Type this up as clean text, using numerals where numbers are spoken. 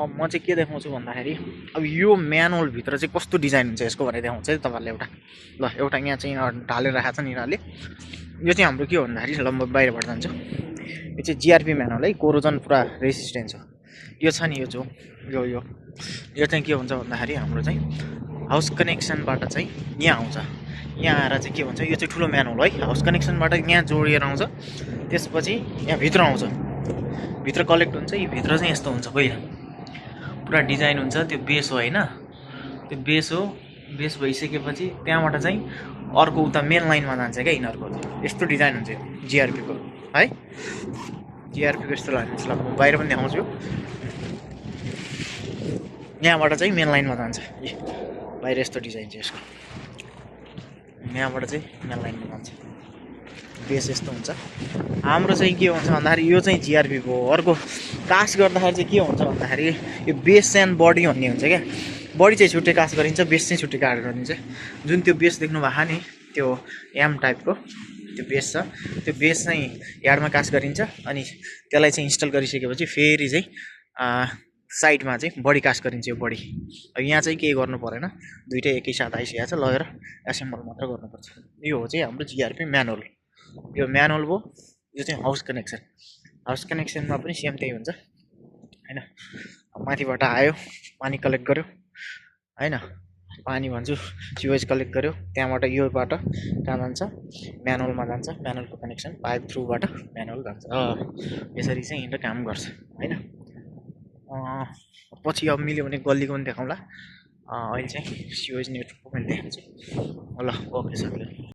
म चाहिँ के देखाउँछु भन्दाखेरि अब यो म्यानुअल भित्र चाहिँ कस्तो डिजाइन हुन्छ यसको भनेर देखाउँछ है तपाईँहरूले एउटा। ल एउटा यहाँ चाहिँ ढालेर राखेको छ नि यिनीहरूले। यो चाहिँ हाम्रो के हो भन्दाखेरि ल म बाहिरबाट जान्छु। यो चाहिँ जिआरपी म्यानुअल है, कोरोजन पुरा रेसिस्टेन्ट छ। यो छ नि यो जो यो चाहिँ के हुन्छ भन्दाखेरि हाम्रो चाहिँ हाउस कनेक्सनबाट चाहिँ यहाँ आउँछ। यहाँ आएर चाहिँ के हुन्छ, यो चाहिँ ठुलो म्यानुअल है, हाउस कनेक्सनबाट यहाँ जोडिएर आउँछ। त्यसपछि यहाँ भित्र आउँछ, भित्र कलेक्ट हुन्छ। यो भित्र चाहिँ यस्तो हुन्छ, पहिला पुरा डिजाइन हुन्छ। त्यो बेस हो होइन, त्यो बेस हो। बेस भइसकेपछि त्यहाँबाट चाहिँ अर्को उता मेन लाइनमा जान्छ क्या यिनीहरूको। यस्तो डिजाइन हुन्छ जिआरपीको है। जिआरपीको यस्तो लाइन ल म बाहिर पनि देखाउँछु। यहाँबाट चाहिँ मेन लाइनमा जान्छ। बाहिर यस्तो डिजाइन छ यसको, यहाँबाट चाहिँ मेन लाइनमा जान्छ। बेस यस्तो हुन्छ। हाम्रो चाहिँ के हुन्छ भन्दाखेरि यो चाहिँ जिआरपीको हो। अर्को कास्ट गर्दाखेरि चाहिँ के हुन्छ भन्दाखेरि यो बेस एन्ड बडी भन्ने हुन्छ क्या। बडी चाहिँ छुट्टै कास्ट गरिन्छ, बेस चाहिँ छुट्टै कास्ट गरिन्छ। जुन त्यो बेस देख्नु भएको नि, त्यो एम टाइपको त्यो बेस छ, त्यो बेस चाहिँ यार्डमा कास्ट गरिन्छ। अनि त्यसलाई चाहिँ इन्स्टल गरिसकेपछि फेरि चाहिँ साइडमा चाहिँ बडी कास्ट गरिन्छ। यो बडी अब यहाँ चाहिँ केही गर्नु परेन, दुइटै एकैसाथ आइसकेको छ। लगेर एसेम्बल मात्र गर्नुपर्छ। यो हो चाहिँ हाम्रो जिआरपी म्यानुअल। यो म्यानुअल भयो। यो चाहिँ हाउस कनेक्सन। हाउस कनेक्सनमा पनि सेम त्यही हुन्छ होइन। माथिबाट आयो, पानी कलेक्ट गर्यो होइन, पानी भन्छु सिवेज कलेक्ट गर्यो। त्यहाँबाट योबाट कहाँ जान्छ, म्यानुअलमा जान्छ। म्यानुअलको कनेक्सन पाइप थ्रुबाट म्यानुअल जान्छ। यसरी चाहिँ यिनीहरू काम गर्छ होइन। पछि अब मिल्यो भने गल्लीको पनि देखाउँला। अहिले चाहिँ सिवेज नेटवर्कको पनि देखाउँछु। ल ओके साथीहरू।